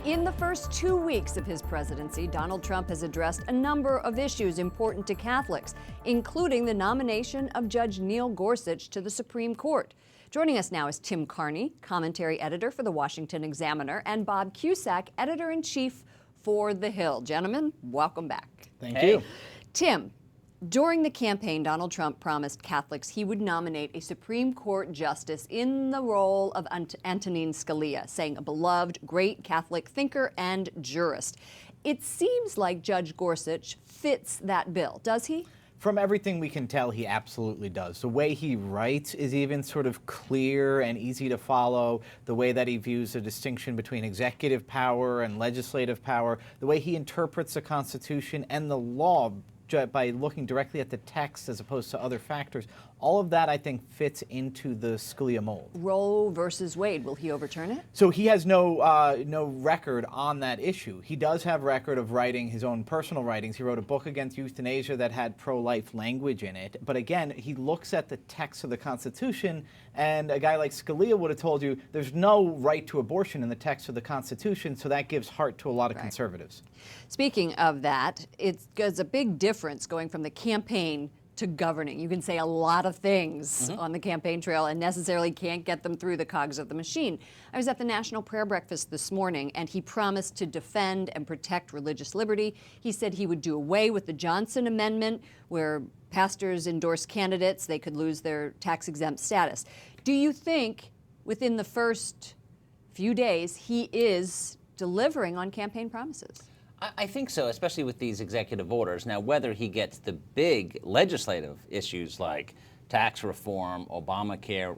In the first 2 weeks of his presidency, Donald Trump has addressed a number of issues important to Catholics, including the nomination of Judge Neil Gorsuch to the Supreme Court. Joining us now is Tim Carney, commentary editor for the Washington Examiner, and Bob Cusack, editor-in-chief for The Hill. Gentlemen, welcome back. Thank you. Tim, during the campaign, Donald Trump promised Catholics he would nominate a Supreme Court justice in the role of Antonin Scalia, saying a beloved, great Catholic thinker and jurist. It seems like Judge Gorsuch fits that bill, does he? From everything we can tell, he absolutely does. The way he writes is even sort of clear and easy to follow. The way that he views the distinction between executive power and legislative power. The way he interprets the Constitution and the law by looking directly at the text as opposed to other factors. All of that, I think, fits into the Scalia mold. Roe versus Wade, will he overturn it? So he has no record on that issue. He does have record of writing his own personal writings. He wrote a book against euthanasia that had pro-life language in it. But again, he looks at the text of the Constitution, and a guy like Scalia would have told you there's no right to abortion in the text of the Constitution, so that gives heart to a lot of conservatives. Speaking of that, it's a big difference going from the campaign to governing. You can say a lot of things on the campaign trail and necessarily can't get them through the cogs of the machine. I was at the National Prayer Breakfast this morning, and he promised to defend and protect religious liberty. He said he would do away with the Johnson Amendment, where pastors endorse candidates, they could lose their tax-exempt status. Do you think within the first few days he is delivering on campaign promises? I think so, especially with these executive orders. Now, whether he gets the big legislative issues like tax reform, Obamacare,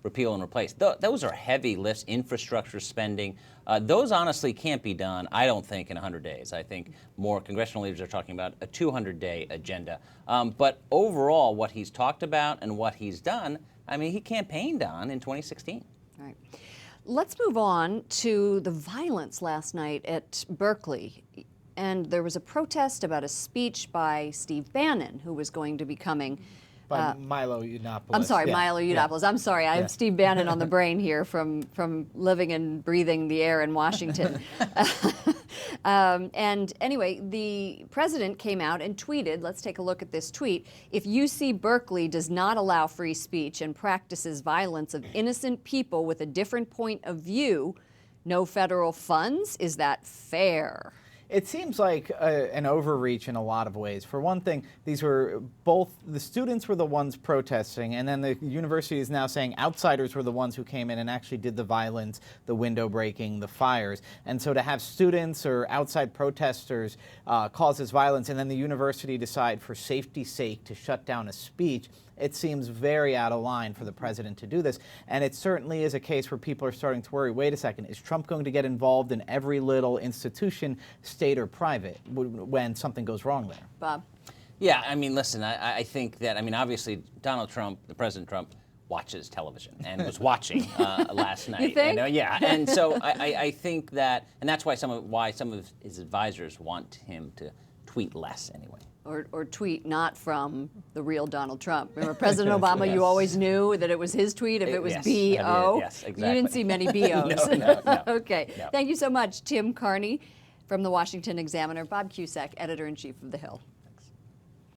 repeal and replace, those are heavy lifts, infrastructure spending. Those honestly can't be done, I don't think, in 100 days. I think more congressional leaders are talking about a 200-day agenda. But overall, what he's talked about and what he's done, I mean, he campaigned on in 2016. All right. Let's move on to the violence last night at Berkeley. And there was a protest about a speech by Steve Bannon, who was going to be coming. By Milo Yiannopoulos. I'm sorry, Milo Yiannopoulos. I'm sorry, I have Steve Bannon on the brain here from living and breathing the air in Washington. And anyway, the president came out and tweeted, let's take a look at this tweet, "If UC Berkeley does not allow free speech and practices violence of innocent people with a different point of view, no federal funds? Is that fair?" It seems like an overreach in a lot of ways. For one thing, these were both, the students were the ones protesting, and then the university is now saying outsiders were the ones who came in and actually did the violence, the window breaking, the fires. And so to have students or outside protesters cause this violence, and then the university decide for safety's sake to shut down a speech, it seems very out of line for the president to do this. And it certainly is a case where people are starting to worry, wait a second, is Trump going to get involved in every little institution, state or private, when something goes wrong there? Bob? Yeah, I mean, listen, I think that, I mean, obviously, Donald Trump, the President Trump, watches television and was watching last night. You think? Yeah, and so I think that, and that's why some of his advisors want him to tweet less anyway. Or tweet not from the real Donald Trump. Remember, President Obama, you always knew that it was his tweet if it was B-O. Yes, exactly. You didn't see many B-Os. No. Okay. No. Thank you so much, Tim Carney from the Washington Examiner, Bob Cusack, editor-in-chief of The Hill.